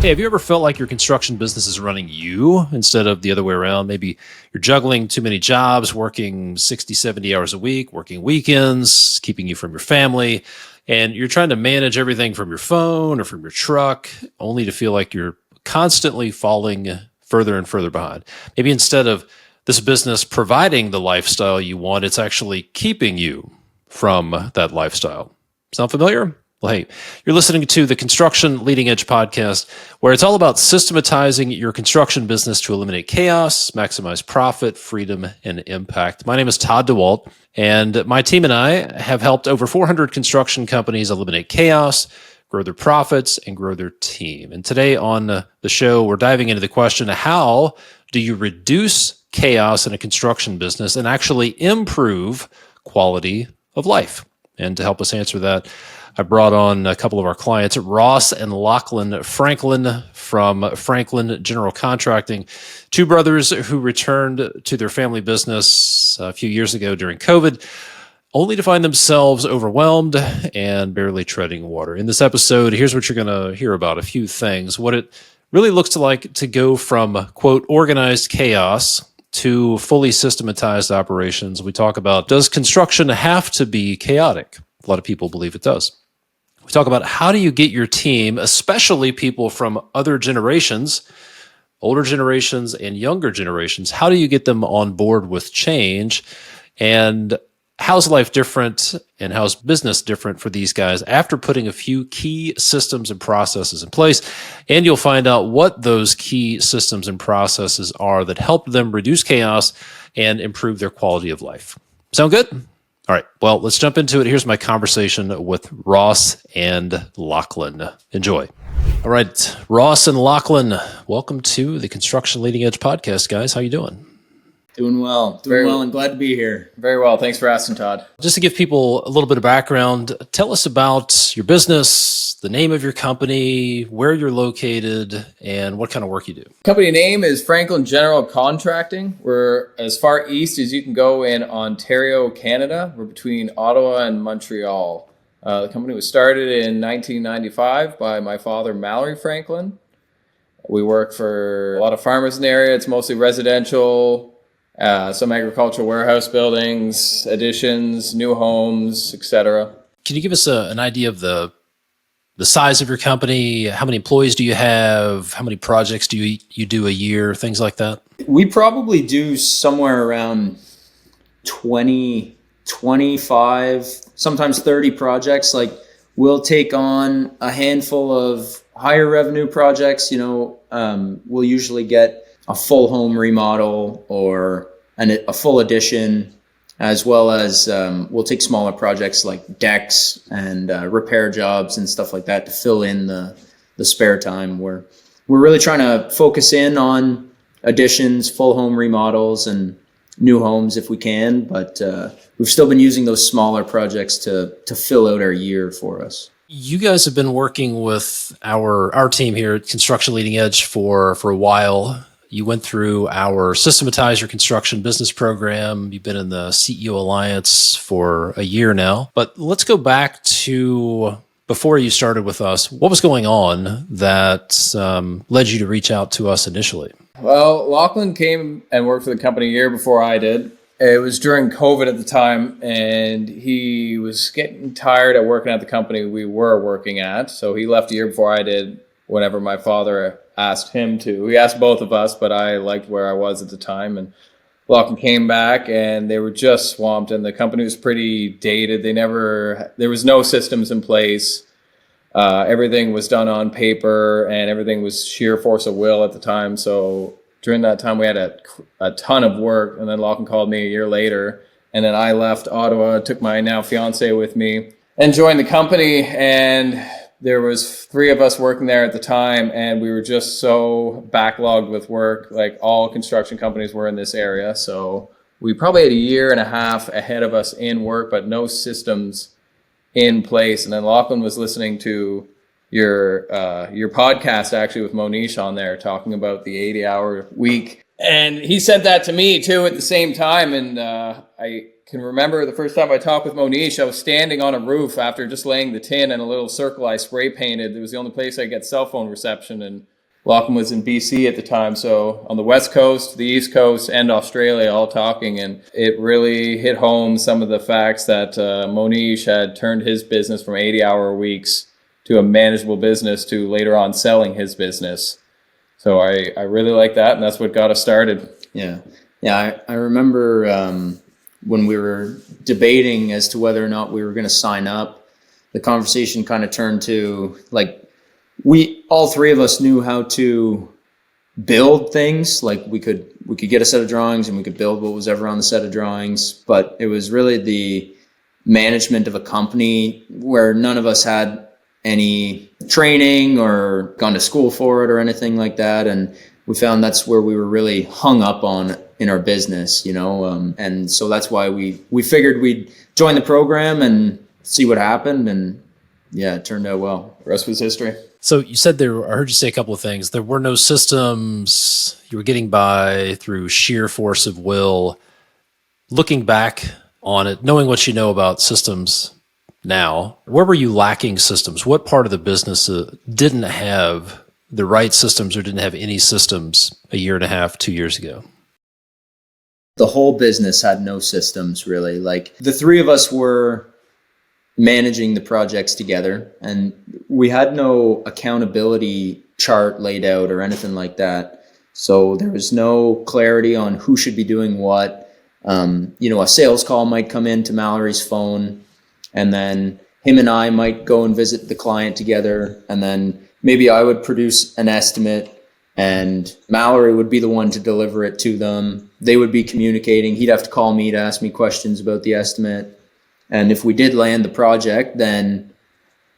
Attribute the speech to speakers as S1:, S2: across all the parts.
S1: Hey, have you ever felt like your construction business is running you instead of the other way around? Maybe you're juggling too many jobs, working 60, 70 hours a week, working weekends, keeping you from your family, and you're trying to manage everything from your phone or from your truck, only to feel like you're constantly falling further and further behind. Maybe instead of this business providing the lifestyle you want, it's actually keeping you from that lifestyle. Sound familiar? Well, hey, you're listening to the Construction Leading Edge podcast, where it's all about systematizing your construction business to eliminate chaos, maximize profit, freedom, and impact. My name is Todd Dawalt, and my team and I have helped over 400 construction companies eliminate chaos, grow their profits, and grow their team. And today on the show, we're diving into the question, how do you reduce chaos in a construction business and actually improve quality of life? And to help us answer that, I brought on a couple of our clients, Ross and Laughlin Franklin from Franklin General Contracting, two brothers who returned to their family business a few years ago during COVID, only to find themselves overwhelmed and barely treading water. In this episode, here's what you're going to hear about: a few things, what it really looks like to go from, quote, organized chaos to fully systematized operations. We talk about, does construction have to be chaotic? A lot of people believe it does. We talk about, how do you get your team, especially people from other generations, older generations and younger generations, how do you get them on board with change? And how's life different and how's business different for these guys after putting a few key systems and processes in place? And you'll find out what those key systems and processes are that help them reduce chaos and improve their quality of life. Sound good? All right, well, let's jump into it. Here's my conversation with Ross and Laughlin. Enjoy. All right, Ross and Laughlin, welcome to the Construction Leading Edge podcast, guys. How you doing?
S2: Doing well. Doing well and glad to be here.
S3: Very well. Thanks for asking, Todd.
S1: Just to give people a little bit of background, tell us about your business, the name of your company, where you're located, and what kind of work you do.
S3: Company name is Franklin General Contracting. We're as far east as you can go in Ontario, Canada. We're between Ottawa and Montreal. The company was started in 1995 by my father, Mallory Franklin. We work for a lot of farmers in the area. It's mostly residential, some agricultural warehouse buildings, additions, new homes, etc.
S1: Can you give us an idea of the size of your company? How many employees do you have? How many projects do you do a year? Things like that?
S2: We probably do somewhere around 20, 25, sometimes 30 projects. Like, we'll take on a handful of higher revenue projects. We'll usually get a full home remodel or a full addition, as well as we'll take smaller projects like decks and repair jobs and stuff like that to fill in the spare time. We're really trying to focus in on additions, full home remodels, and new homes if we can, but we've still been using those smaller projects to fill out our year for us.
S1: You guys have been working with our team here at Construction Leading Edge for a while. You went through our Systematized Your Construction Business program. You've been in the CEO Alliance for a year now. But let's go back to before you started with us. What was going on that led you to reach out to us initially?
S3: Well, Laughlin came and worked for the company a year before I did. It was during COVID at the time, and he was getting tired of working at the company we were working at. So he left a year before I did, whenever my father asked him to. He asked both of us, but I liked where I was at the time. And Laughlin came back, and they were just swamped, and the company was pretty dated. There was no systems in place. Everything was done on paper, and everything was sheer force of will at the time. So during that time, we had a ton of work, and then Laughlin called me a year later, and then I left Ottawa, took my now fiance with me, and joined the company. And there was 3 of us working there at the time, and we were just so backlogged with work, like all construction companies were in this area. So we probably had a year and a half ahead of us in work, but no systems in place. And then Laughlin was listening to your podcast, actually, with Monish on there, talking about the 80-hour week. And he sent that to me too at the same time. And I can remember the first time I talked with Monish, I was standing on a roof after just laying the tin and a little circle I spray painted. It was the only place I get cell phone reception, and Laughlin was in BC at the time. So on the West Coast, the East Coast, and Australia all talking. And it really hit home some of the facts that Monish had turned his business from 80-hour weeks to a manageable business to later on selling his business. So I really like that, and that's what got us started.
S2: Yeah. I remember when we were debating as to whether or not we were going to sign up, the conversation kind of turned to like, all three of us knew how to build things. Like we could get a set of drawings and we could build what was ever on the set of drawings, but it was really the management of a company where none of us had any training or gone to school for it or anything like that. And we found that's where we were really hung up on in our business, and so that's why we figured we'd join the program and see what happened. And yeah, it turned out well.
S3: The rest was history.
S1: So you said I heard you say a couple of things. There were no systems. You were getting by through sheer force of will. Looking back on it, knowing what you know about systems now, where were you lacking systems? What part of the business didn't have the right systems or didn't have any systems a year and a half, 2 years ago?
S2: The whole business had no systems, really. Like the three of us were managing the projects together, and we had no accountability chart laid out or anything like that. So there was no clarity on who should be doing what. A sales call might come into Mallory's phone, and then him and I might go and visit the client together, and then maybe I would produce an estimate and Mallory would be the one to deliver it to them. They would be communicating. He'd have to call me to ask me questions about the estimate. And if we did land the project, then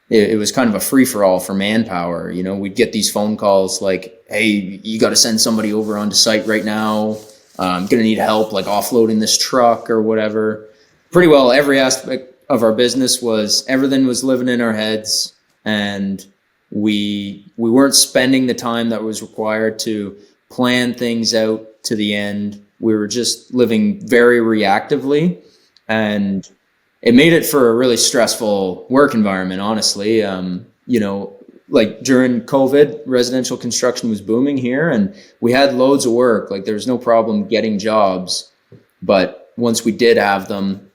S2: it was kind of a free-for-all for manpower. We'd get these phone calls like, hey, you got to send somebody over onto site right now. I'm going to need help like offloading this truck or whatever. Pretty well every aspect of our business everything was living in our heads, and we weren't spending the time that was required to plan things out to the end. We were just living very reactively, and it made it for a really stressful work environment, honestly. Like during COVID, residential construction was booming here, and we had loads of work. Like there was no problem getting jobs, but once we did have them,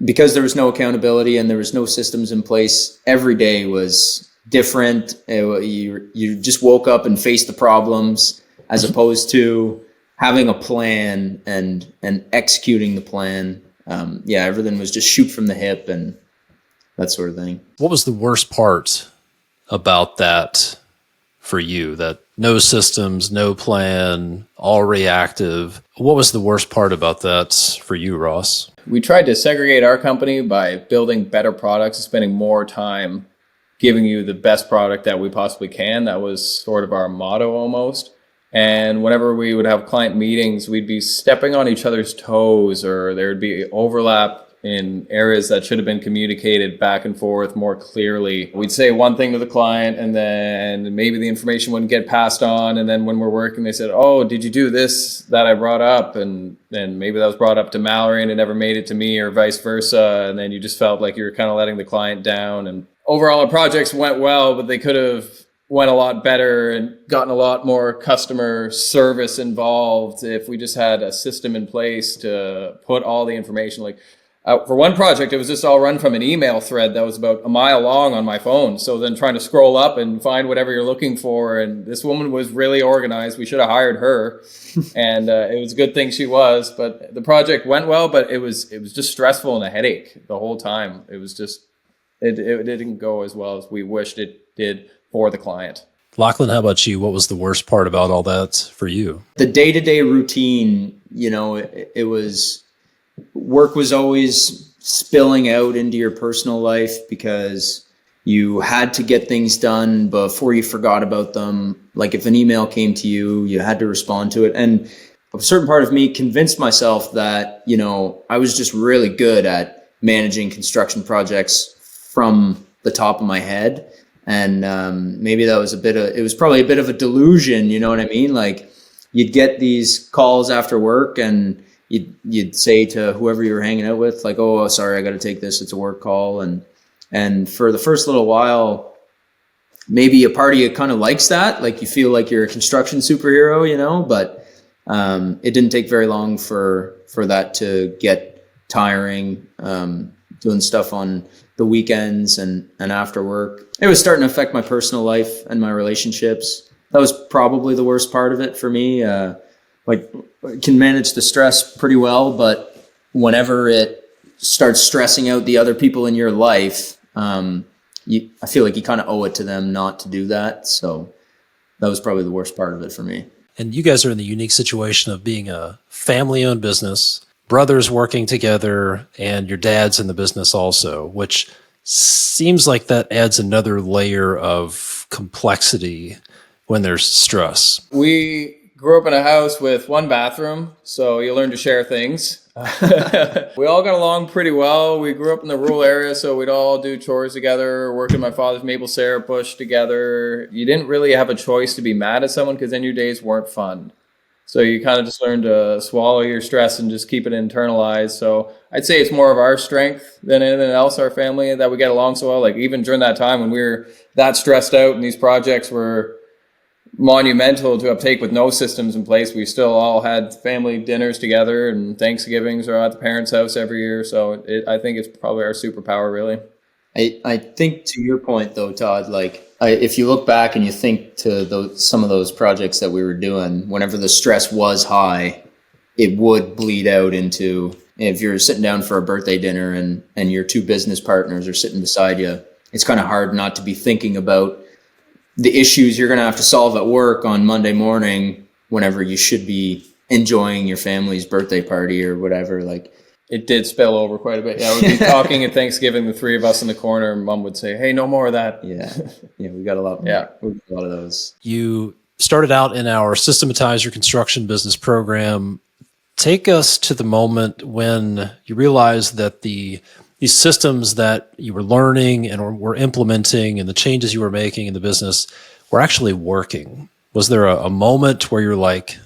S2: because there was no accountability and there was no systems in place, every day was different. You just woke up and faced the problems, as opposed to having a plan and executing the plan. Everything was just shoot from the hip and that sort of thing.
S1: What was the worst part about that for you? That no systems, no plan, all reactive. What was the worst part about that for you, Ross?
S3: We tried to segregate our company by building better products and spending more time giving you the best product that we possibly can. That was sort of our motto almost. And whenever we would have client meetings, we'd be stepping on each other's toes, or there would be overlap in areas that should have been communicated back and forth more clearly. We'd say one thing to the client, and then maybe the information wouldn't get passed on. And then when we're working, they said, oh, did you do this that I brought up? And maybe that was brought up to Mallory and it never made it to me, or vice versa. And then you just felt like you were kind of letting the client down. And overall, our projects went well, but they could have went a lot better and gotten a lot more customer service involved if we just had a system in place to put all the information. Like for one project, it was just all run from an email thread that was about a mile long on my phone. So then trying to scroll up and find whatever you're looking for. And this woman was really organized. We should have hired her. And it was a good thing she was. But the project went well, but it was just stressful and a headache the whole time. It was just, it didn't go as well as we wished it did for the client.
S1: Laughlin, how about you? What was the worst part about all that for you?
S2: The day-to-day routine, it was, work was always spilling out into your personal life because you had to get things done before you forgot about them. Like if an email came to you, you had to respond to it. And a certain part of me convinced myself that, I was just really good at managing construction projects from the top of my head. And maybe that was it was probably a bit of a delusion, you know what I mean? Like you'd get these calls after work and you'd say to whoever you were hanging out with, like, oh, sorry, I got to take this. It's a work call. And for the first little while, maybe a part of you kind of likes that. Like you feel like you're a construction superhero, you know, but it didn't take very long for that to get tiring, doing stuff on the weekends and after work. It was starting to affect my personal life and my relationships. That was probably the worst part of it for me. Like can manage the stress pretty well, but whenever it starts stressing out the other people in your life, I feel like you kind of owe it to them not to do that. So that was probably the worst part of it for me.
S1: And you guys are in the unique situation of being a family-owned business, brothers working together, and your dad's in the business also, which seems like that adds another layer of complexity when there's stress.
S3: We grew up in a house with one bathroom, so you learn to share things. We all got along pretty well. We grew up in the rural area, so we'd all do chores together, work in my father's maple syrup bush together. You didn't really have a choice to be mad at someone because then your days weren't fun. So you kind of just learn to swallow your stress and just keep it internalized. So I'd say it's more of our strength than anything else, our family, that we get along so well. Like even during that time when we were that stressed out and these projects were monumental to uptake with no systems in place, we still all had family dinners together and Thanksgivings are at the parents' house every year. So I think it's probably our superpower, really.
S2: I think to your point though, Todd, like if you look back and you think to some of those projects that we were doing, whenever the stress was high, it would bleed out into, if you're sitting down for a birthday dinner and your two business partners are sitting beside you, it's kind of hard not to be thinking about the issues you're going to have to solve at work on Monday morning whenever you should be enjoying your family's birthday party or whatever. Like
S3: it did spill over quite a bit. Yeah, we'd be talking at Thanksgiving, the three of us in the corner, and Mom would say, "Hey, no more of that."
S2: Yeah, we got a lot.
S3: Yeah,
S2: we got a lot of those.
S1: You started out in our Systematized Your Construction Business program. Take us to the moment when you realized that these systems that you were learning and were implementing and the changes you were making in the business were actually working. Was there a moment where you're like,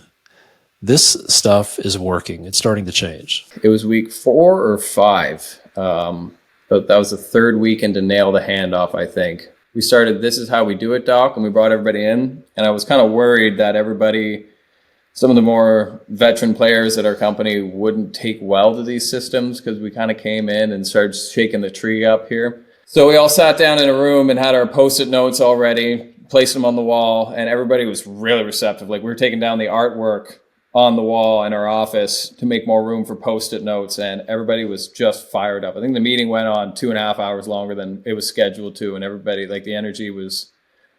S1: this stuff is working, it's starting to change?
S3: It was week 4 or 5. But that was the third weekend to nail the handoff, I think. We started, this is how we do it, Doc, and we brought everybody in. And I was kind of worried that some of the more veteran players at our company wouldn't take well to these systems because we kind of came in and started shaking the tree up here. So we all sat down in a room and had our Post-it notes all ready, placed them on the wall, and everybody was really receptive. Like we were taking down the artwork on the wall in our office to make more room for Post-it notes, and everybody was just fired up. I think the meeting went on 2.5 hours longer than it was scheduled to, and everybody, like the energy was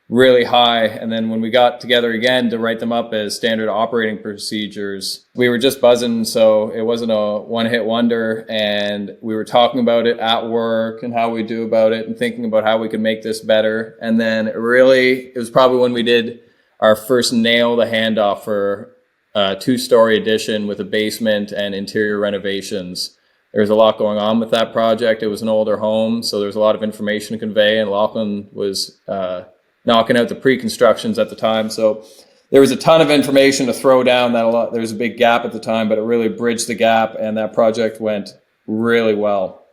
S3: really high. And then when we got together again to write them up as standard operating procedures, we were just buzzing. So it wasn't a one-hit wonder. And we were talking about it at work and how we do about it and thinking about how we could make this better. And then it was probably when we did our first nail the handoff for a 2-story addition with a basement and interior renovations. There was a lot going on with that project. It was an older home, so there was a lot of information to convey, and Laughlin was knocking out the pre-constructions at the time. So there was a ton of information to throw down. There was a big gap at the time, but it really bridged the gap, and that project went really well.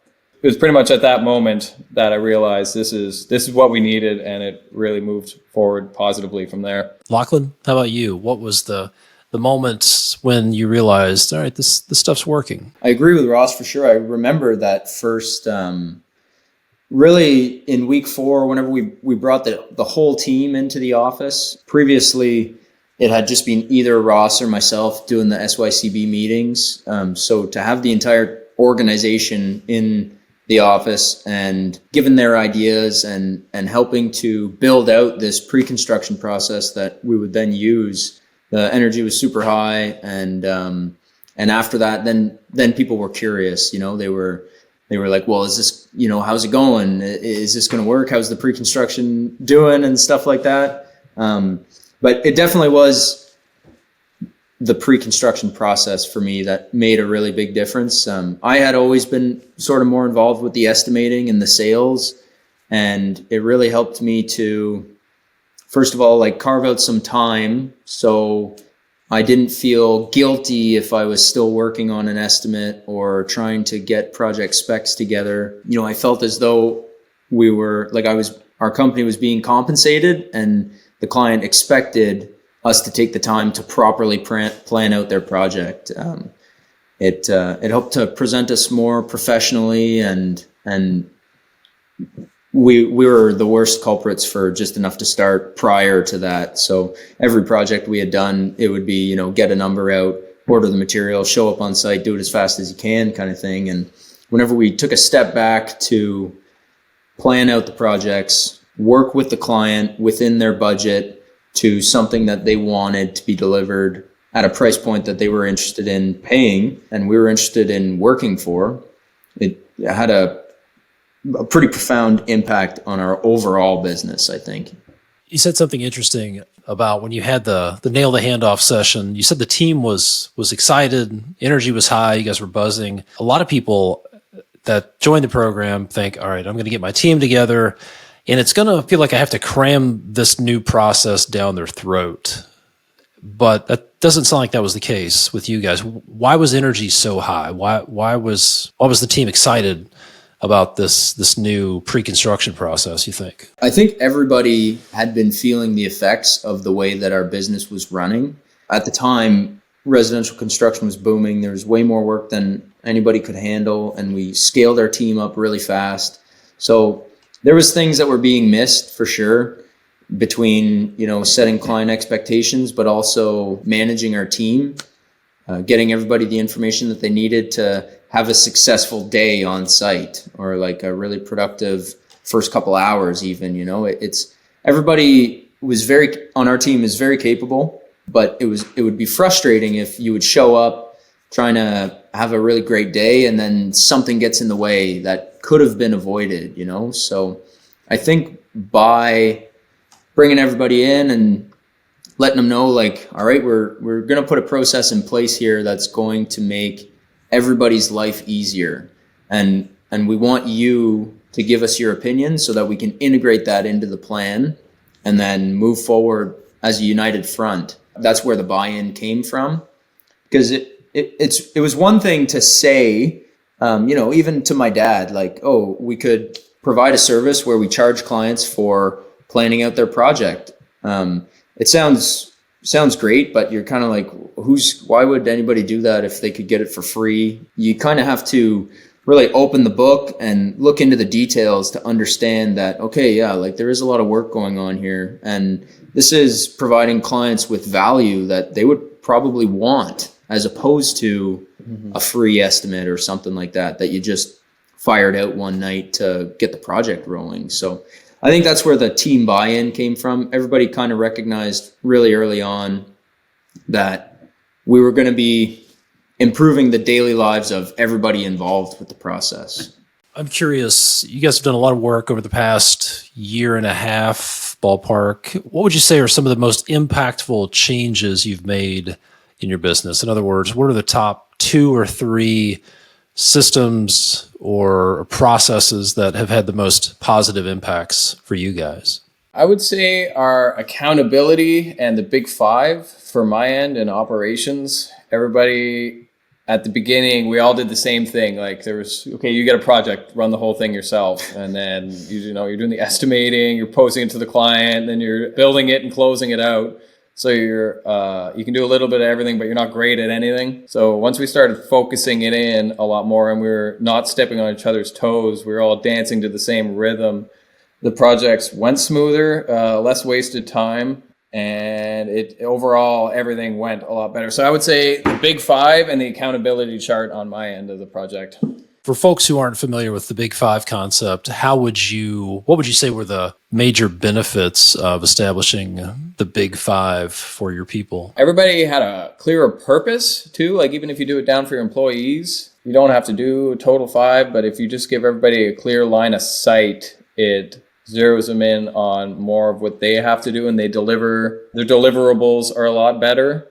S3: It was pretty much at that moment that I realized this is what we needed, and it really moved forward positively from there.
S1: Laughlin, how about you? What was the moment when you realized, all right, this stuff's working?
S2: I agree with Ross for sure. I remember that first, really in week 4, whenever we brought the whole team into the office. Previously, it had just been either Ross or myself doing the SYCB meetings. So to have the entire organization in the office and given their ideas and helping to build out this pre-construction process that we would then use, the energy was super high. And after that, then people were curious, they were like, well, is this, how's it going? Is this going to work? How's the pre-construction doing and stuff like that? But it definitely was the pre-construction process for me that made a really big difference. I had always been sort of more involved with the estimating and the sales, and it really helped me to, first of all, like carve out some time so I didn't feel guilty if I was still working on an estimate or trying to get project specs together. I felt as though our company was being compensated, and the client expected us to take the time to properly plan out their project. It helped to present us more professionally, and we were the worst culprits for just enough to start prior to that. So every project we had done, it would be, get a number out, order the material, show up on site, do it as fast as you can kind of thing. And whenever we took a step back to plan out the projects, work with the client within their budget to something that they wanted to be delivered at a price point that they were interested in paying and we were interested in working for, it had a pretty profound impact on our overall business, I think.
S1: You said something interesting about when you had the nail the handoff session. You said the team was excited, energy was high, you guys were buzzing. A lot of people that join the program think, all right, I'm going to get my team together and it's going to feel like I have to cram this new process down their throat. But that doesn't sound like that was the case with you guys. Why was energy so high? Why was the team excited about this new pre-construction process, you think?
S2: I think everybody had been feeling the effects of the way that our business was running. At the time, residential construction was booming. There was way more work than anybody could handle, and we scaled our team up really fast. So there was things that were being missed for sure between, setting client expectations, but also managing our team, getting everybody the information that they needed to have a successful day on site, or like a really productive first couple hours even. It's everybody was on our team is very capable, but it would be frustrating if you would show up trying to have a really great day and then something gets in the way that could have been avoided. So I think by bringing everybody in and letting them know, like, all right, we're going to put a process in place here that's going to make everybody's life easier. And we want you to give us your opinion so that we can integrate that into the plan and then move forward as a united front. That's where the buy-in came from. Because it was one thing to say, even to my dad, like, oh, we could provide a service where we charge clients for planning out their project. It sounds great, but you're kind of like, why would anybody do that if they could get it for free? You kind of have to really open the book and look into the details to understand that, okay, yeah, like there is a lot of work going on here. And this is providing clients with value that they would probably want, as opposed to a free estimate or something like that you just fired out one night to get the project rolling. So I think that's where the team buy-in came from. Everybody kind of recognized really early on that we were going to be improving the daily lives of everybody involved with the process.
S1: I'm curious, you guys have done a lot of work over the past year and a half, ballpark. What would you say are some of the most impactful changes you've made in your business? In other words, what are the top 2 or 3 systems or processes that have had the most positive impacts for you guys?
S3: I would say our accountability and the big 5 for my end and operations. Everybody at the beginning, we all did the same thing. Like there was, okay, you get a project, run the whole thing yourself. And then, you're doing the estimating, you're posing it to the client, then you're building it and closing it out. So you can do a little bit of everything, but you're not great at anything. So once we started focusing it in a lot more and we were not stepping on each other's toes, we were all dancing to the same rhythm, the projects went smoother, less wasted time, and overall everything went a lot better. So I would say the big 5 and the accountability chart on my end of the project.
S1: For folks who aren't familiar with the Big 5 concept, what would you say were the major benefits of establishing the Big 5 for your people?
S3: Everybody had a clearer purpose too. Like even if you do it down for your employees, you don't have to do a total 5, but if you just give everybody a clear line of sight, it zeroes them in on more of what they have to do, and their deliverables are a lot better.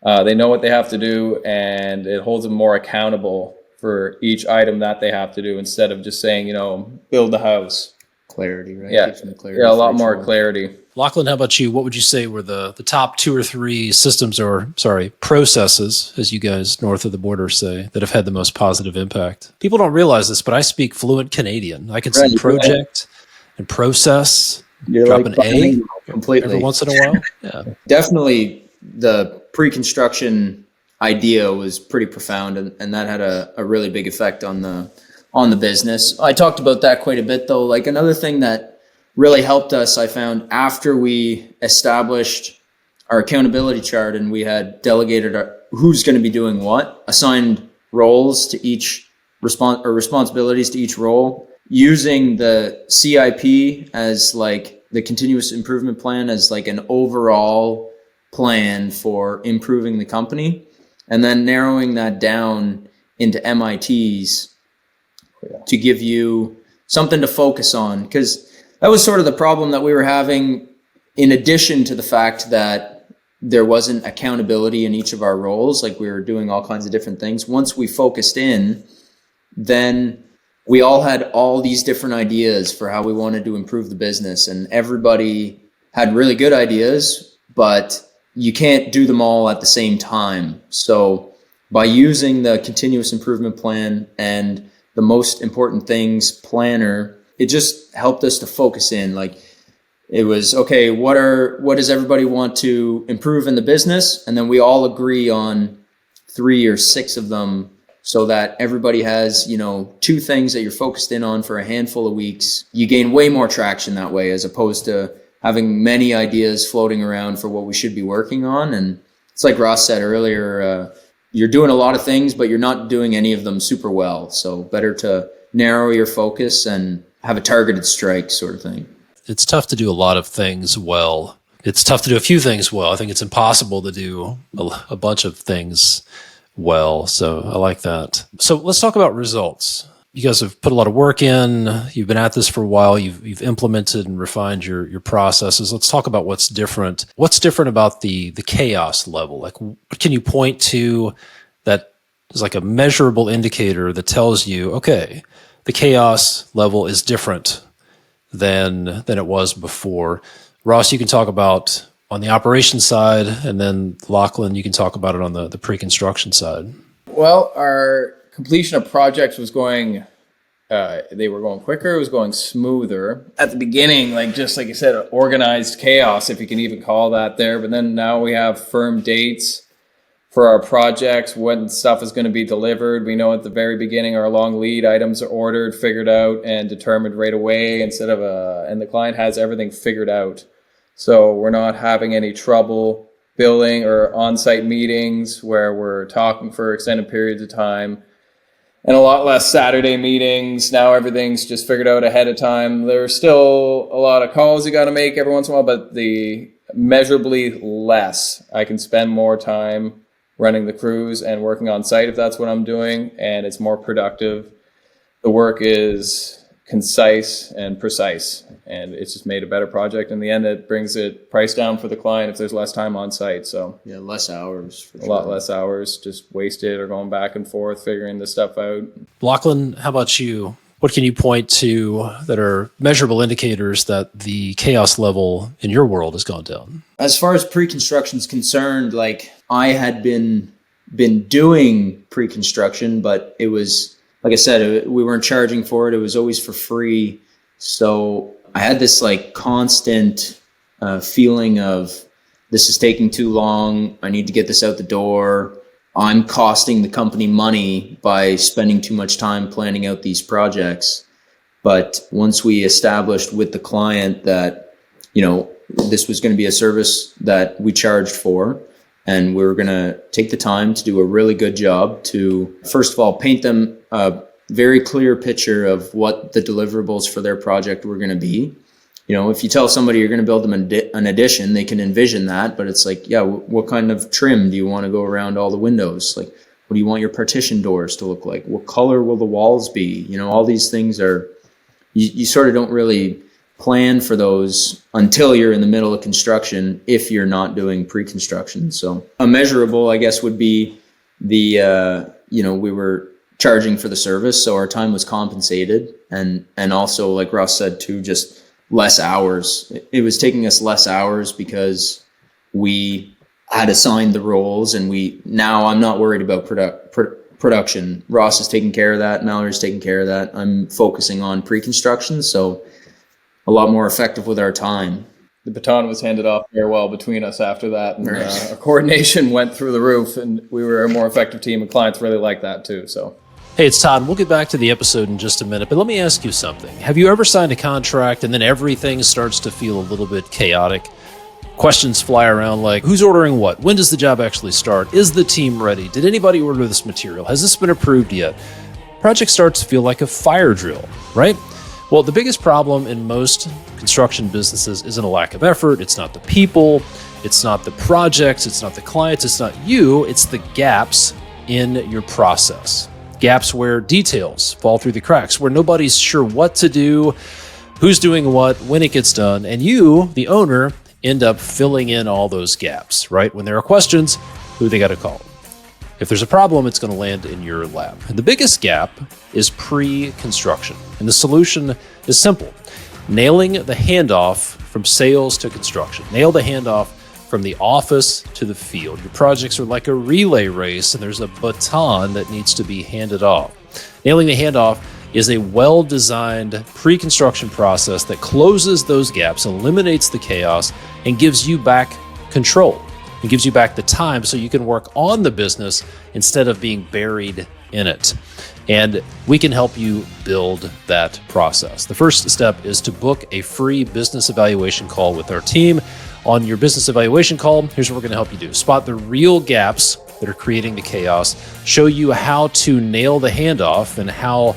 S3: They know what they have to do, and it holds them more accountable for each item that they have to do, instead of just saying, build the house.
S2: clarity, right?
S3: Yeah,
S2: Gives them clarity
S3: a
S2: for
S3: lot
S2: each
S3: more
S2: role.
S3: clarity.
S1: Laughlin, how about you? What would you say were the top 2 or 3 systems processes, as you guys north of the border say, that have had the most positive impact? People don't realize this, but I speak fluent Canadian. I can say
S2: Right.
S1: project and process,
S2: You're
S1: drop
S2: like
S1: an A
S2: bilingual
S1: every
S2: completely.
S1: once in a while. Yeah.
S2: Definitely the pre-construction idea was pretty profound, and that had a really big effect on the business. I talked about that quite a bit though. Like another thing that really helped us, I found, after we established our accountability chart and we had delegated who's going to be doing what, assigned roles to each responsibilities to each role, using the CIP as like the continuous improvement plan as like an overall plan for improving the company, and then narrowing that down into MITs to give you something to focus on. Because that was sort of the problem that we were having, in addition to the fact that there wasn't accountability in each of our roles. Like we were doing all kinds of different things. Once we focused in, then we all had all these different ideas for how we wanted to improve the business, and everybody had really good ideas, but you can't do them all at the same time. So by using the continuous improvement plan and the most important things planner, it just helped us to focus in. Like it was, okay, what does everybody want to improve in the business? And then we all agree on 3 or 6 of them, so that everybody has, 2 things that you're focused in on for a handful of weeks. You gain way more traction that way, as opposed to having many ideas floating around for what we should be working on. And it's like Ross said earlier, you're doing a lot of things, but you're not doing any of them super well. So better to narrow your focus and have a targeted strike sort of thing.
S1: It's tough to do a lot of things well. It's tough to do a few things well. I think it's impossible to do a bunch of things well. So I like that. So let's talk about results. You guys have put a lot of work in. You've been at this for a while. You've implemented and refined your processes. Let's talk about what's different. What's different about the chaos level? Like, what can you point to that is like a measurable indicator that tells you, okay, the chaos level is different than it was before? Ross, you can talk about on the operations side, and then Laughlin, you can talk about it on the pre-construction side.
S3: Well, our completion of projects was going, they were going quicker, it was going smoother. At the beginning, just like you said, organized chaos, if you can even call that there. But then now we have firm dates for our projects, when stuff is going to be delivered. We know at the very beginning our long lead items are ordered, figured out, and determined right away, and the client has everything figured out. So we're not having any trouble billing or on-site meetings where we're talking for extended periods of time, and a lot less Saturday meetings. Now everything's just figured out ahead of time. There's still a lot of calls you got to make every once in a while, but the measurably less. I can spend more time running the crews and working on site if that's what I'm doing, and it's more productive. The work is concise and precise, and it's just made a better project. In the end, it brings it price down for the client if there's less time on site. So
S2: yeah, less hours. For
S3: a lot less hours just wasted or going back and forth figuring this stuff out.
S1: Laughlin, how about you? What can you point to that are measurable indicators that the chaos level in your world has gone down?
S2: As far as pre-construction is concerned, I had been doing pre-construction, but it was, like I said, we weren't charging for it. It was always for free. So I had this constant feeling of, this is taking too long. I need to get this out the door. I'm costing the company money by spending too much time planning out these projects. But once we established with the client that, this was going to be a service that we charged for, and we were going to take the time to do a really good job to, first of all, paint them a very clear picture of what the deliverables for their project were going to be. If you tell somebody you're going to build them an addition, they can envision that, but it's like, yeah, what kind of trim do you want to go around all the windows? What do you want your partition doors to look like? What color will the walls be? All these things are, you sort of don't really plan for those until you're in the middle of construction, if you're not doing pre-construction. So a measurable, I guess, would be we were charging for the service. So our time was compensated. And also, like Ross said too, just less hours. It was taking us less hours because we had assigned the roles, and now I'm not worried about production. Ross is taking care of that. Mallory's taking care of that. I'm focusing on pre-construction. So a lot more effective with our time.
S3: The baton was handed off very well between us after that, and our coordination went through the roof, and we were a more effective team, and clients really liked that too. So,
S1: hey, it's Todd. We'll get back to the episode in just a minute, but let me ask you something. Have you ever signed a contract and then everything starts to feel a little bit chaotic? Questions fly around like, who's ordering what? When does the job actually start? Is the team ready? Did anybody order this material? Has this been approved yet? Project starts to feel like a fire drill, right? Well, the biggest problem in most construction businesses isn't a lack of effort. It's not the people. It's not the projects. It's not the clients. It's not you. It's the gaps in your process. Gaps where details fall through the cracks, where nobody's sure what to do, who's doing what, when it gets done. And you, the owner, end up filling in all those gaps, right? When there are questions, who they got to call? If there's a problem, it's going to land in your lap. And the biggest gap is pre-construction. And the solution is simple. Nailing the handoff from sales to construction. Nail the handoff from the office to the field. Your projects are like a relay race, and there's a baton that needs to be handed off. Nailing the handoff is a well-designed pre-construction process that closes those gaps, eliminates the chaos, and gives you back control. It gives you back the time so you can work on the business instead of being buried in it. And we can help you build that process. The first step is to book a free business evaluation call with our team. On your business evaluation call, here's what we're going to help you do. Spot the real gaps that are creating the chaos, show you how to nail the handoff, and how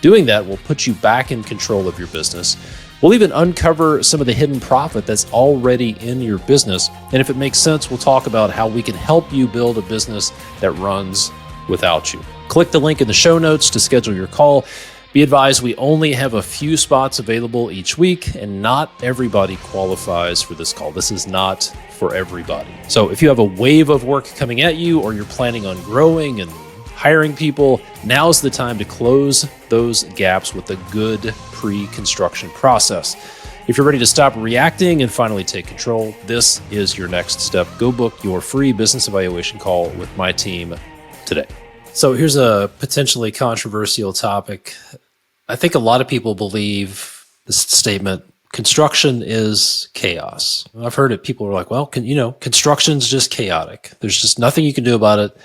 S1: doing that will put you back in control of your business. We'll even uncover some of the hidden profit that's already in your business. And if it makes sense, we'll talk about how we can help you build a business that runs without you. Click the link in the show notes to schedule your call. Be advised, we only have a few spots available each week, and not everybody qualifies for this call. This is not for everybody. So if you have a wave of work coming at you, or you're planning on growing and hiring people, now's the time to close those gaps with a good pre-construction process. If you're ready to stop reacting and finally take control, this is your next step. Go book your free business evaluation call with my team today. So here's a potentially controversial topic. I think a lot of people believe this statement, construction is chaos. I've heard it. People are like, well, construction's just chaotic. There's just nothing you can do about it.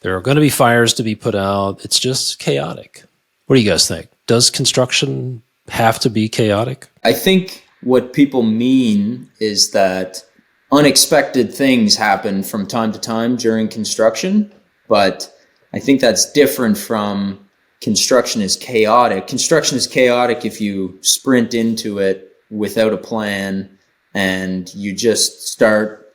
S1: There are going to be fires to be put out. It's just chaotic. What do you guys think? Does construction have to be chaotic?
S2: I think what people mean is that unexpected things happen from time to time during construction, but I think that's different from construction is chaotic. Construction is chaotic if you sprint into it without a plan and you just start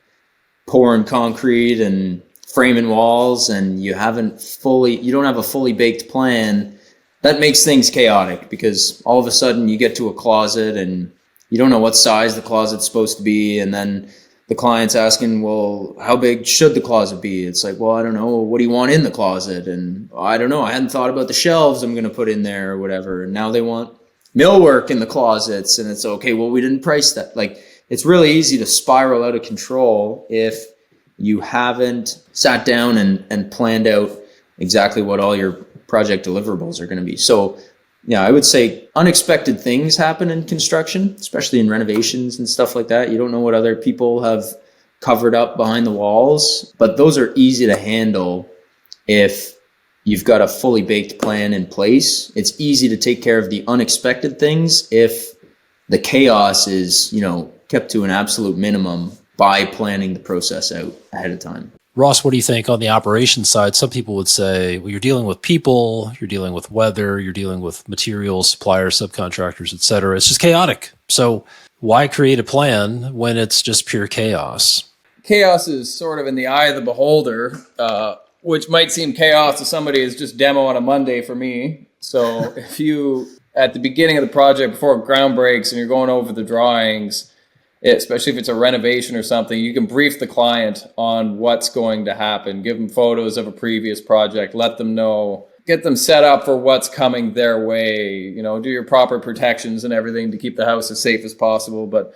S2: pouring concrete and framing walls, and you don't have a fully baked plan. That makes things chaotic because all of a sudden you get to a closet and you don't know what size the closet's supposed to be. And then the client's asking, well, how big should the closet be? It's like, well, I don't know. What do you want in the closet? And I don't know. I hadn't thought about the shelves I'm going to put in there or whatever. And now they want millwork in the closets. And it's okay. Well, we didn't price that. Like, it's really easy to spiral out of control if you haven't sat down and planned out exactly what all your project deliverables are going to be. So, yeah, I would say unexpected things happen in construction, especially in renovations and stuff like that. You don't know what other people have covered up behind the walls, but those are easy to handle if you've got a fully baked plan in place. It's easy to take care of the unexpected things if the chaos is, kept to an absolute minimum by planning the process out ahead of time.
S1: Ross, what do you think on the operations side? Some people would say, well, you're dealing with people, you're dealing with weather, you're dealing with materials, suppliers, subcontractors, et cetera. It's just chaotic. So why create a plan when it's just pure chaos?
S3: Chaos is sort of in the eye of the beholder, which might seem chaos to somebody as just demo on a Monday for me. So if you, at the beginning of the project, before ground breaks and you're going over the drawings, especially if it's a renovation or something, you can brief the client on what's going to happen. Give them photos of a previous project. Let them know get them set up for what's coming their way. You know, do your proper protections and everything to keep the house as safe as possible, but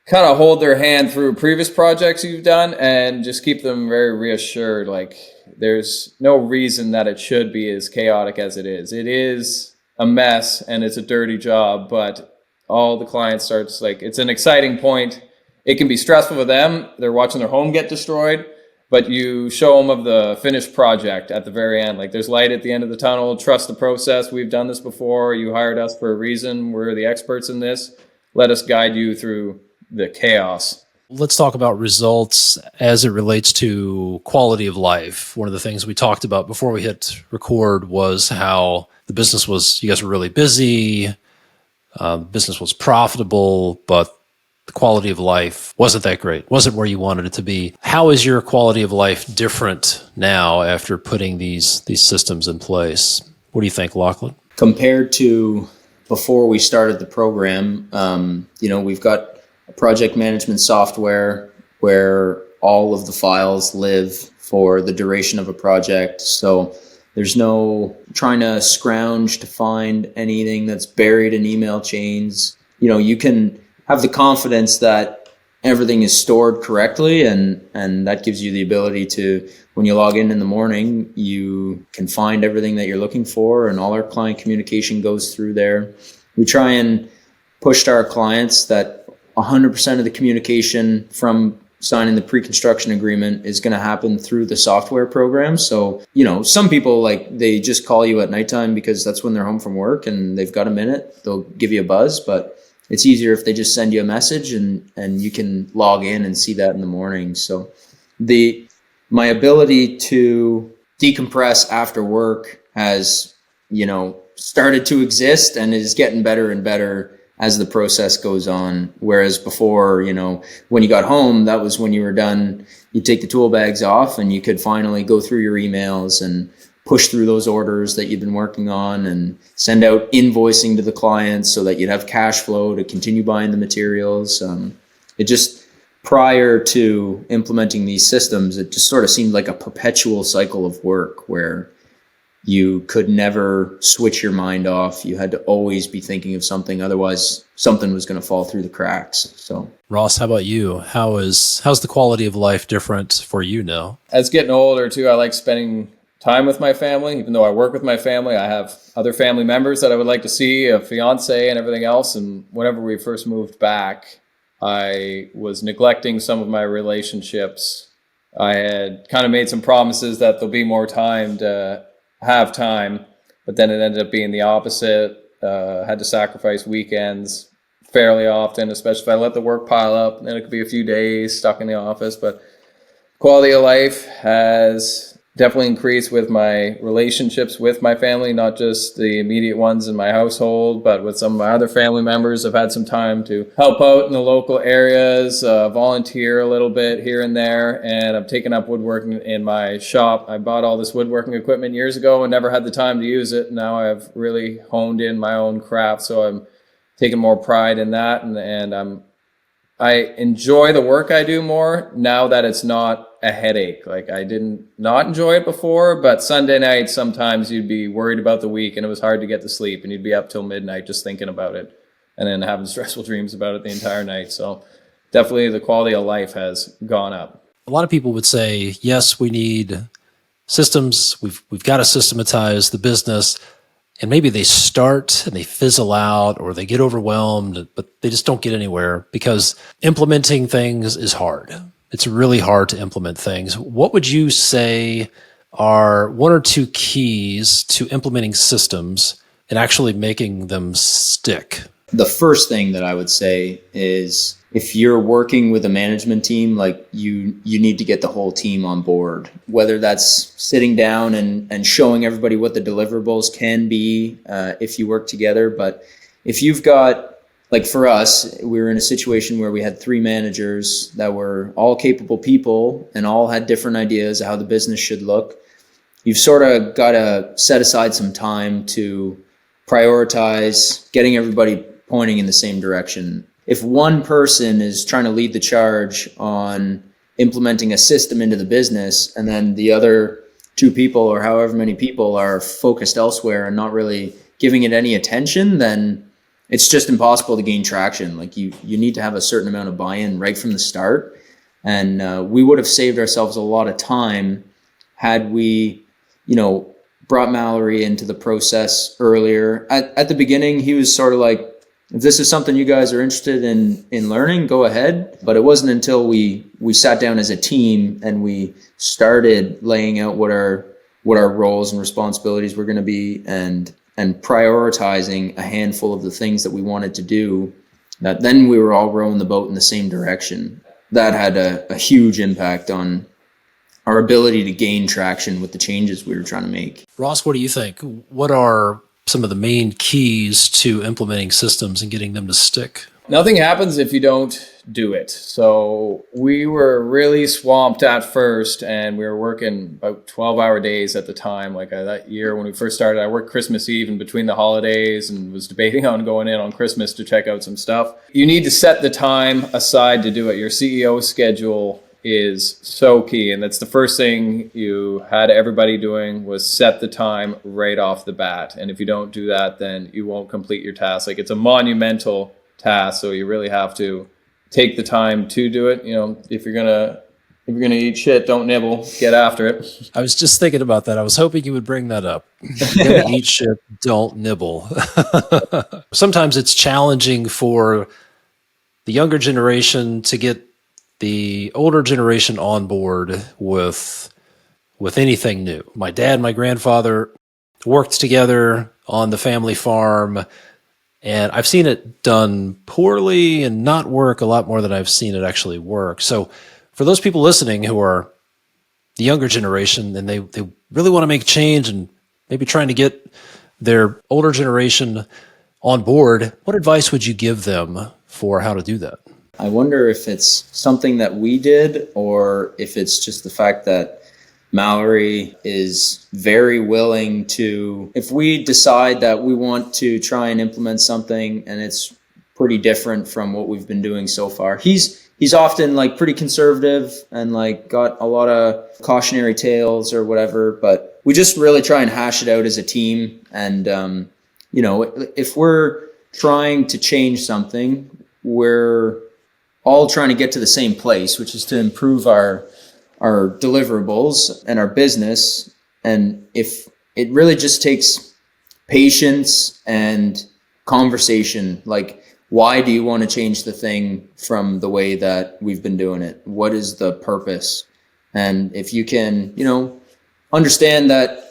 S3: kind of hold their hand through previous projects you've done and just keep them very reassured. Like, there's no reason that it should be as chaotic as it is. It is a mess and it's a dirty job, but all the clients starts, like, it's an exciting point. It can be stressful for them. They're watching their home get destroyed, but you show them of the finished project at the very end. Like, there's light at the end of the tunnel. Trust the process. We've done this before. You hired us for a reason. We're the experts in this. Let us guide you through the chaos.
S1: Let's talk about results as it relates to quality of life. One of the things we talked about before we hit record was how the business was, you guys were really busy, business was profitable, but the quality of life wasn't that great, wasn't where you wanted it to be. How is your quality of life different now after putting these systems in place? What do you think, Laughlin?
S2: Compared to before we started the program, we've got a project management software where all of the files live for the duration of a project. So there's no trying to scrounge to find anything that's buried in email chains. You know, you can have the confidence that everything is stored correctly, and that gives you the ability to, when you log in the morning, you can find everything that you're looking for, and all our client communication goes through there. We try and push to our clients that 100% of the communication from signing the pre-construction agreement is going to happen through the software program. So, you know, some people, like, they just call you at nighttime because that's when they're home from work and they've got a minute. They'll give you a buzz, but it's easier if they just send you a message and you can log in and see that in the morning. So my ability to decompress after work has, started to exist and is getting better and better as the process goes on. Whereas before, when you got home, that was when you were done. You take the tool bags off and you could finally go through your emails and push through those orders that you've been working on and send out invoicing to the clients so that you'd have cash flow to continue buying the materials. Prior to implementing these systems, it just sort of seemed like a perpetual cycle of work where you could never switch your mind off. You had to always be thinking of something. Otherwise, something was going to fall through the cracks. So,
S1: Ross, how about you? How's the quality of life different for you now?
S3: As getting older too, I like spending time with my family. Even though I work with my family, I have other family members that I would like to see, a fiance and everything else. And whenever we first moved back, I was neglecting some of my relationships. I had kind of made some promises that there'll be more time to have time, but then it ended up being the opposite. Had to sacrifice weekends fairly often, especially if I let the work pile up. Then it could be a few days stuck in the office. But quality of life has definitely increased with my relationships with my family, not just the immediate ones in my household, but with some of my other family members. I've had some time to help out in the local areas, volunteer a little bit here and there, and I've taken up woodworking in my shop. I bought all this woodworking equipment years ago and never had the time to use it. Now I've really honed in my own craft, so I'm taking more pride in that, and I enjoy the work I do more now that it's not a headache. Like, I didn't not enjoy it before, but Sunday night, sometimes you'd be worried about the week and it was hard to get to sleep and you'd be up till midnight just thinking about it and then having stressful dreams about it the entire night. So definitely the quality of life has gone up.
S1: A lot of people would say, yes, we need systems. We've got to systematize the business. And maybe they start and they fizzle out or they get overwhelmed, but they just don't get anywhere because implementing things is hard. It's really hard to implement things. What would you say are one or two keys to implementing systems and actually making them stick?
S2: The first thing that I would say is, if you're working with a management team, like, you need to get the whole team on board, whether that's sitting down and showing everybody what the deliverables can be if you work together. But if you've got, like, for us, we were in a situation where we had 3 managers that were all capable people and all had different ideas of how the business should look. You've sort of got to set aside some time to prioritize getting everybody pointing in the same direction. If one person is trying to lead the charge on implementing a system into the business and then the other 2 people or however many people are focused elsewhere and not really giving it any attention, then it's just impossible to gain traction. Like you need to have a certain amount of buy-in right from the start. And we would have saved ourselves a lot of time had we, brought Mallory into the process earlier. At the beginning, he was sort of like, if this is something you guys are interested in learning, go ahead. But it wasn't until we sat down as a team and we started laying out what our roles and responsibilities were going to be and prioritizing a handful of the things that we wanted to do, that then we were all rowing the boat in the same direction. That had a huge impact on our ability to gain traction with the changes we were trying to make.
S1: Ross, what do you think? What are some of the main keys to implementing systems and getting them to stick?
S3: Nothing happens if you don't do it. So we were really swamped at first, and we were working about 12-hour days at the time. Like that year when we first started, I worked Christmas Eve in between the holidays and was debating on going in on Christmas to check out some stuff. You need to set the time aside to do it. Your CEO schedule is so key, and that's the first thing you had everybody doing, was set the time right off the bat. And if you don't do that, then you won't complete your task. Like, it's a monumental task, so you really have to take the time to do it. If you're gonna eat shit, don't nibble, get after it.
S1: I was just thinking about that. I was hoping you would bring that up. You're gonna eat shit, don't nibble. Sometimes it's challenging for the younger generation to get the older generation on board with anything new. My dad and my grandfather worked together on the family farm, and I've seen it done poorly and not work a lot more than I've seen it actually work. So for those people listening who are the younger generation and they really want to make change and maybe trying to get their older generation on board, what advice would you give them for how to do that?
S2: I wonder if it's something that we did, or if it's just the fact that Mallory is very willing to, if we decide that we want to try and implement something and it's pretty different from what we've been doing so far. He's often like pretty conservative and like got a lot of cautionary tales or whatever, but we just really try and hash it out as a team. And, if we're trying to change something, we're all trying to get to the same place, which is to improve our deliverables and our business. And if it really just takes patience and conversation, like, why do you want to change the thing from the way that we've been doing it? What is the purpose? And if you can, understand that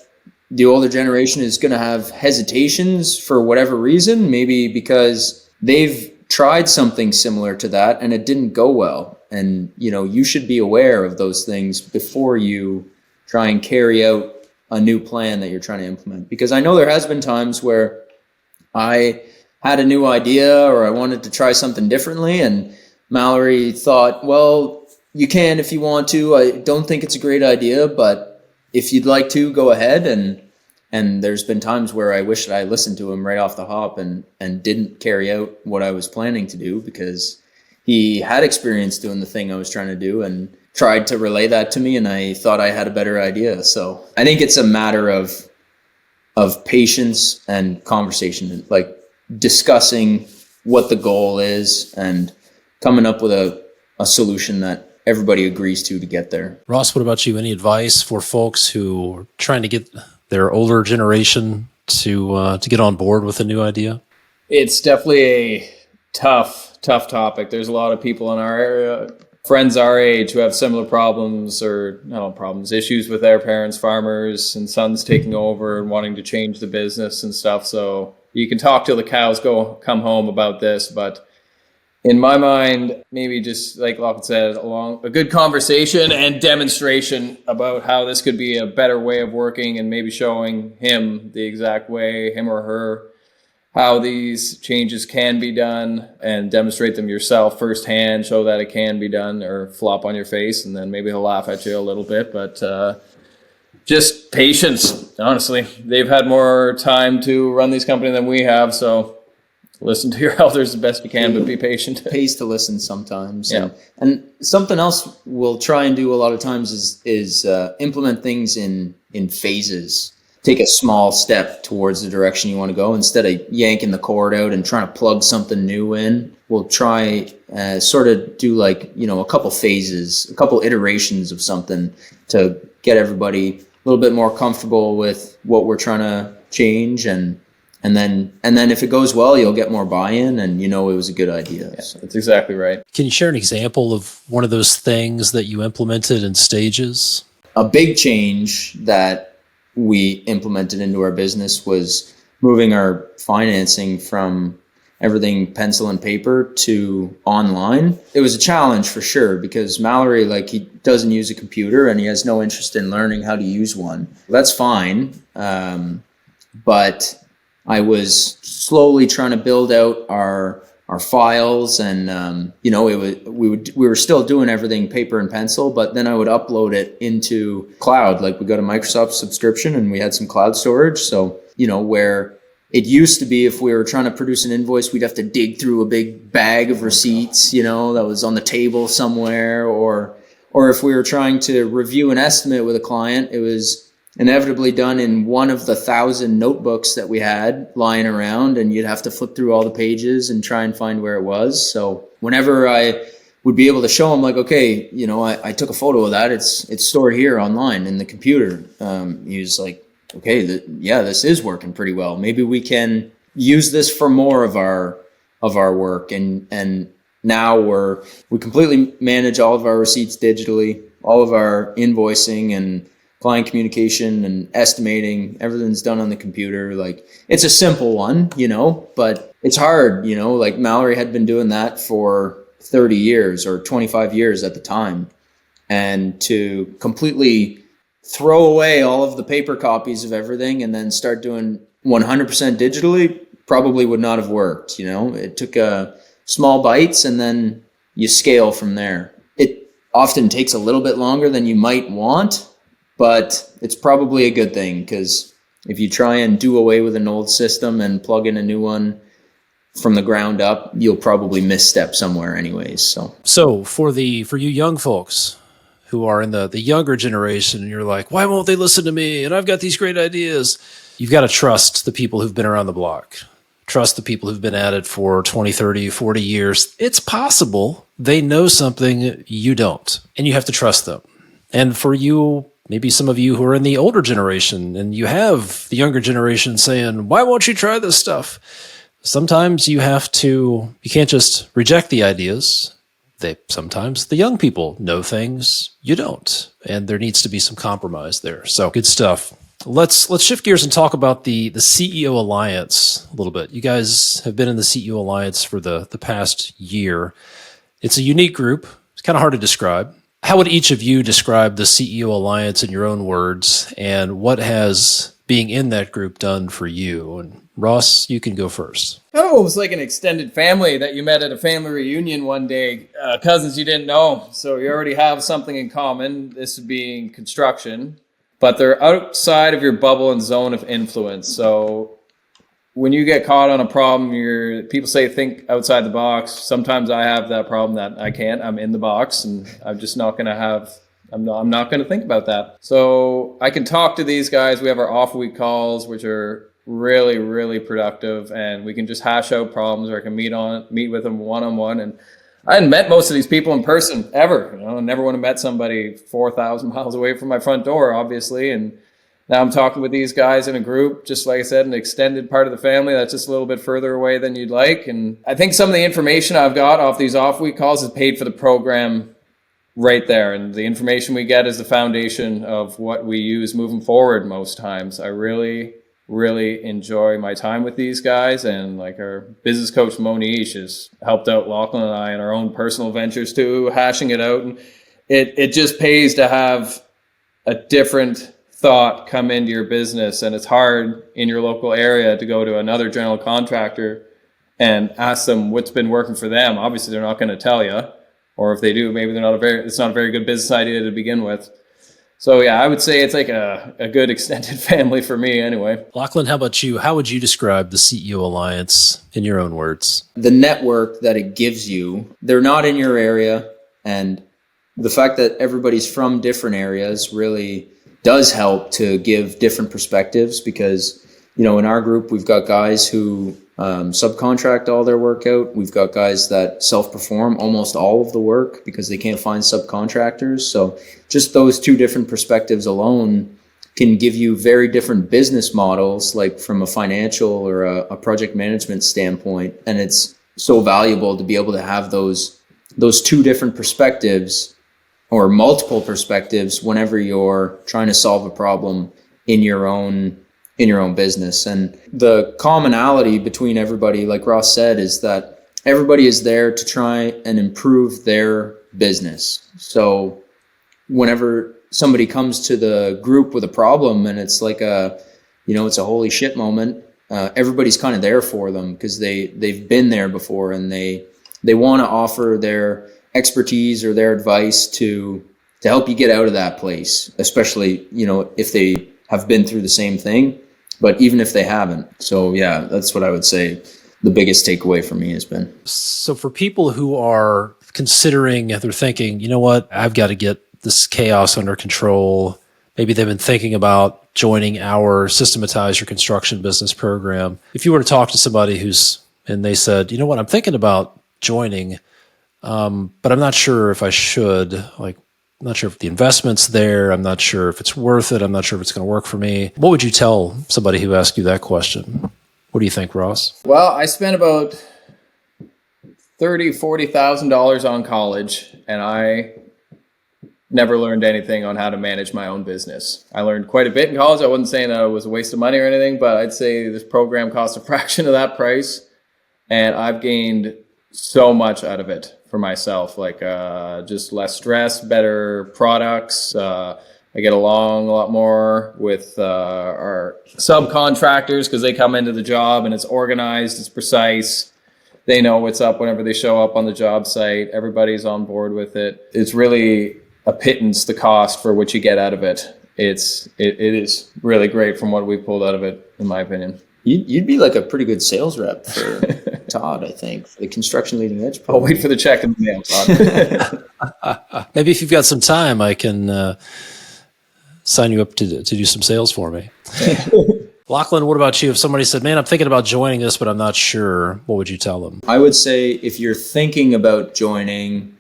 S2: the older generation is going to have hesitations for whatever reason, maybe because they've tried something similar to that and it didn't go well. And, you should be aware of those things before you try and carry out a new plan that you're trying to implement. Because I know there has been times where I had a new idea or I wanted to try something differently, and Mallory thought, well, you can if you want to. I don't think it's a great idea, but if you'd like to, go ahead. And there's been times where I wish that I listened to him right off the hop and didn't carry out what I was planning to do, because he had experience doing the thing I was trying to do and tried to relay that to me, and I thought I had a better idea. So I think it's a matter of patience and conversation, like discussing what the goal is and coming up with a solution that everybody agrees to get there.
S1: Ross, what about you? Any advice for folks who are trying to get their older generation to get on board with a new idea?
S3: It's definitely a tough topic. There's a lot of people in our area, friends our age, who have similar problems, or issues with their parents, farmers, and sons taking over and wanting to change the business and stuff. So you can talk till the cows come home about this, but in my mind, maybe just like Laughlin said, a good conversation and demonstration about how this could be a better way of working, and maybe showing him the exact way, him or her, how these changes can be done, and demonstrate them yourself firsthand, show that it can be done, or flop on your face, and then maybe he'll laugh at you a little bit. But just patience, honestly. They've had more time to run these companies than we have, so listen to your elders the best you can, but be patient.
S2: It pays to listen sometimes.
S3: Yeah.
S2: And something else we'll try and do a lot of times is implement things in phases. Take a small step towards the direction you want to go instead of yanking the cord out and trying to plug something new in. We'll try sort of do like, a couple phases, a couple iterations of something to get everybody a little bit more comfortable with what we're trying to change, and then if it goes well, you'll get more buy-in, and it was a good idea.
S3: Yeah, that's exactly right.
S1: Can you share an example of one of those things that you implemented in stages?
S2: A big change that we implemented into our business was moving our financing from everything pencil and paper to online. It was a challenge for sure, because Mallory, he doesn't use a computer and he has no interest in learning how to use one. That's fine. But I was slowly trying to build out our files, and we were still doing everything paper and pencil, but then I would upload it into cloud. Like, we got a Microsoft subscription and we had some cloud storage. So, where it used to be, if we were trying to produce an invoice, we'd have to dig through a big bag of receipts, that was on the table somewhere, or if we were trying to review an estimate with a client, it was inevitably done in one of the 1,000 notebooks that we had lying around, and you'd have to flip through all the pages and try and find where it was. So whenever I would be able to show him, okay, I took a photo of that, it's stored here online in the computer. He was like, okay, this is working pretty well. Maybe we can use this for more of our work. And now we completely manage all of our receipts digitally, all of our invoicing and client communication and estimating, everything's done on the computer. It's a simple one, but it's hard, Mallory had been doing that for 30 years or 25 years at the time. And to completely throw away all of the paper copies of everything and then start doing 100% digitally probably would not have worked. It took small bites and then you scale from there. It often takes a little bit longer than you might want, but it's probably a good thing, because if you try and do away with an old system and plug in a new one from the ground up, you'll probably misstep somewhere anyways.
S1: So for you young folks who are in the younger generation, and you're like, why won't they listen to me? And I've got these great ideas. You've got to trust the people who've been around the block. Trust the people who've been at it for 20, 30, 40 years. It's possible they know something you don't, and you have to trust them. And for you, maybe some of you who are in the older generation, and you have the younger generation saying, why won't you try this stuff? Sometimes you can't just reject the ideas. Sometimes the young people know things you don't, and there needs to be some compromise there. So good stuff. Let's shift gears and talk about the CEO Alliance a little bit. You guys have been in the CEO Alliance for the past year. It's a unique group. It's kind of hard to describe. How would each of you describe the CEO Alliance in your own words, and what has being in that group done for you? And Ross, you can go first.
S3: Oh, it was like an extended family that you met at a family reunion one day, cousins you didn't know. So you already have something in common, this being construction, but they're outside of your bubble and zone of influence. So when you get caught on a problem, people say think outside the box. Sometimes I have that problem that I can't. I'm in the box, and I'm just not going to I'm not going to think about that. So I can talk to these guys. We have our off week calls, which are really, really productive, and we can just hash out problems, or I can meet with them one-on-one. And I hadn't met most of these people in person ever. I never would have met somebody 4,000 miles away from my front door, obviously. And now I'm talking with these guys in a group, just like I said, an extended part of the family that's just a little bit further away than you'd like. And I think some of the information I've got off these off-week calls is paid for the program right there. And the information we get is the foundation of what we use moving forward most times. I really, really enjoy my time with these guys. And our business coach, Monish, has helped out Laughlin and I in our own personal ventures too, hashing it out. And it just pays to have a different thought come into your business. And it's hard in your local area to go to another general contractor and ask them what's been working for them. Obviously, they're not going to tell you, or if they do, maybe it's not a very good business idea to begin with. So yeah, I would say it's like a good extended family for me anyway.
S1: Laughlin, how about you? How would you describe the CEO Alliance in your own words?
S2: The network that it gives you, they're not in your area, and the fact that everybody's from different areas really does help to give different perspectives, because in our group we've got guys who subcontract all their work out. We've got guys that self-perform almost all of the work because they can't find subcontractors. So just those two different perspectives alone can give you very different business models, like from a financial or a project management standpoint. And it's so valuable to be able to have those two different perspectives or multiple perspectives whenever you're trying to solve a problem in your own business. And the commonality between everybody, like Ross said, is that everybody is there to try and improve their business. So whenever somebody comes to the group with a problem and it's like it's a holy shit moment, everybody's kind of there for them because they've been there before, and they want to offer their expertise or their advice to help you get out of that place, especially if they have been through the same thing, but even if they haven't. So yeah, that's what I would say the biggest takeaway for me has been.
S1: So for people who are considering, they're thinking, you know what, I've got to get this chaos under control. Maybe they've been thinking about joining our Systematized Your Construction Business program. If you were to talk to somebody and they said, you know what, I'm thinking about joining, but I'm not sure if I should, like, I'm not sure if the investment's there. I'm not sure if it's worth it. I'm not sure if it's going to work for me. What would you tell somebody who asked you that question? What do you think, Ross?
S3: Well, I spent about $40,000 on college, and I never learned anything on how to manage my own business. I learned quite a bit in college. I wasn't saying that it was a waste of money or anything, but I'd say this program cost a fraction of that price, and I've gained so much out of it for myself, like just less stress, better products. I get along a lot more with our subcontractors because they come into the job and it's organized, it's precise. They know what's up whenever they show up on the job site. Everybody's on board with it. It's really a pittance, the cost for what you get out of it. It is really great from what we pulled out of it, in my opinion.
S2: You'd be like a pretty good sales rep for Todd, I think, for the Construction Leading Edge program.
S3: I'll wait for the check in the mail,
S1: Todd. Maybe if you've got some time, I can sign you up to do some sales for me. Laughlin, what about you? If somebody said, man, I'm thinking about joining this, but I'm not sure, what would you tell them?
S2: I would say if you're thinking about joining,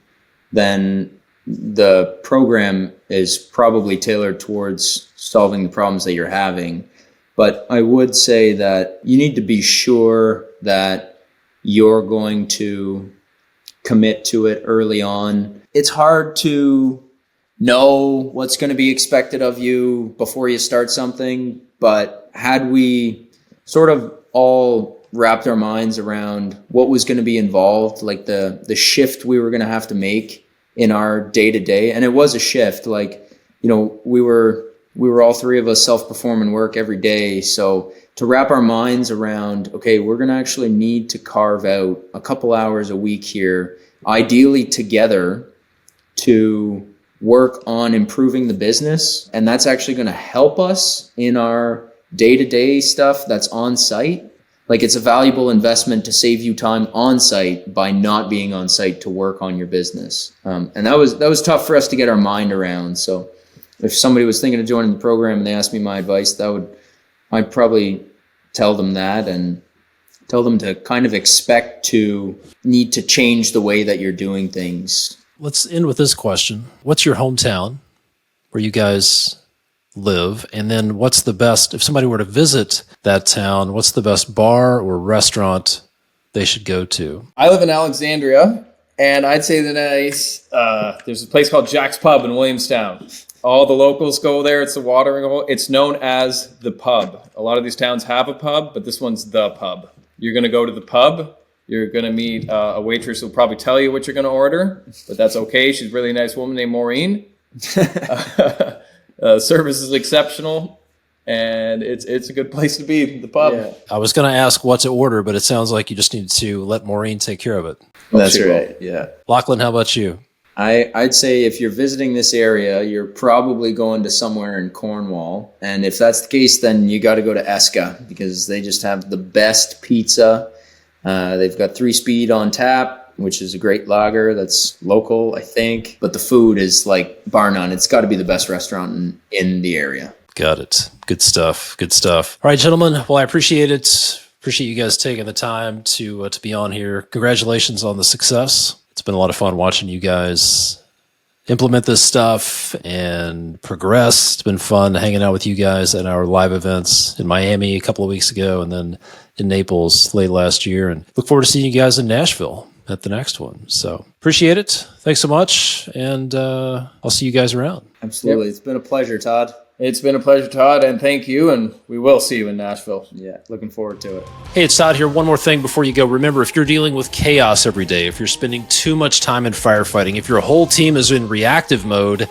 S2: then the program is probably tailored towards solving the problems that you're having. But I would say that you need to be sure that you're going to commit to it early on. It's hard to know what's going to be expected of you before you start something, but had we sort of all wrapped our minds around what was going to be involved, like the shift we were going to have to make in our day-to-day, and it was a shift, like, we were all three of us self-performing work every day. So to wrap our minds around, okay, we're going to actually need to carve out a couple hours a week here, ideally together, to work on improving the business. And that's actually going to help us in our day-to-day stuff that's on site. Like, it's a valuable investment to save you time on site by not being on site to work on your business. And that was tough for us to get our mind around. So if somebody was thinking of joining the program and they asked me my advice, I'd probably tell them that, and tell them to kind of expect to need to change the way that you're doing things.
S1: Let's end with this question. What's your hometown where you guys live? And then what's the best, if somebody were to visit that town, what's the best bar or restaurant they should go to?
S3: I live in Alexandria, and I'd say there's a place called Jack's Pub in Williamstown. All the locals go there. It's the watering hole. It's known as the pub. A lot of these towns have a pub, but this one's the pub. You're going to go to the pub. You're going to meet a waitress who'll probably tell you what you're going to order, but that's okay. She's a really nice woman named Maureen. Service is exceptional, and it's a good place to be, the pub.
S2: Yeah.
S1: I was going to ask what to order, but it sounds like you just need to let Maureen take care of it.
S2: That's right, yeah.
S1: Laughlin, how about you?
S2: I'd say if you're visiting this area, you're probably going to somewhere in Cornwall. And if that's the case, then you got to go to Esca because they just have the best pizza. They've got 3-Speed on tap, which is a great lager that's local, I think. But the food is like bar none. It's got to be the best restaurant in the area.
S1: Got it. Good stuff. Good stuff. All right, gentlemen. Well, I appreciate it. Appreciate you guys taking the time to be on here. Congratulations on the success. It's been a lot of fun watching you guys implement this stuff and progress. It's been fun hanging out with you guys at our live events in Miami a couple of weeks ago and then in Naples late last year. And look forward to seeing you guys in Nashville at the next one. So appreciate it. Thanks so much. And I'll see you guys around.
S2: Absolutely. Yep. It's been a pleasure, Todd.
S3: It's been a pleasure, Todd, and thank you, and we will see you in Nashville.
S2: Yeah, looking forward to it.
S1: Hey, it's Todd here. One more thing before you go. Remember, if you're dealing with chaos every day, if you're spending too much time in firefighting, if your whole team is in reactive mode,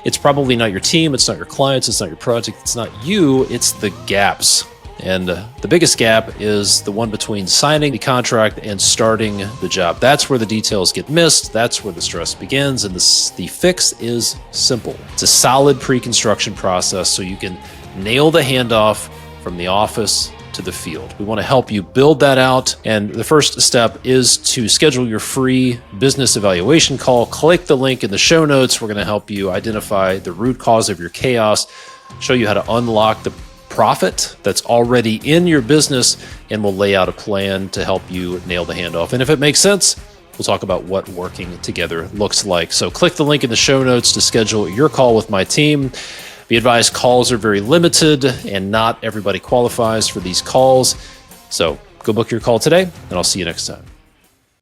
S1: it's probably not your team, it's not your clients, it's not your project, it's not you, it's the gaps. And the biggest gap is the one between signing the contract and starting the job. That's where the details get missed. That's where the stress begins. And the fix is simple. It's a solid pre-construction process so you can nail the handoff from the office to the field. We want to help you build that out. And the first step is to schedule your free business evaluation call. Click the link in the show notes. We're going to help you identify the root cause of your chaos, show you how to unlock the profit that's already in your business, and we'll lay out a plan to help you nail the handoff. And if it makes sense, we'll talk about what working together looks like. So click the link in the show notes to schedule your call with my team. Be advised, calls are very limited and not everybody qualifies for these calls. So go book your call today, and I'll see you next time.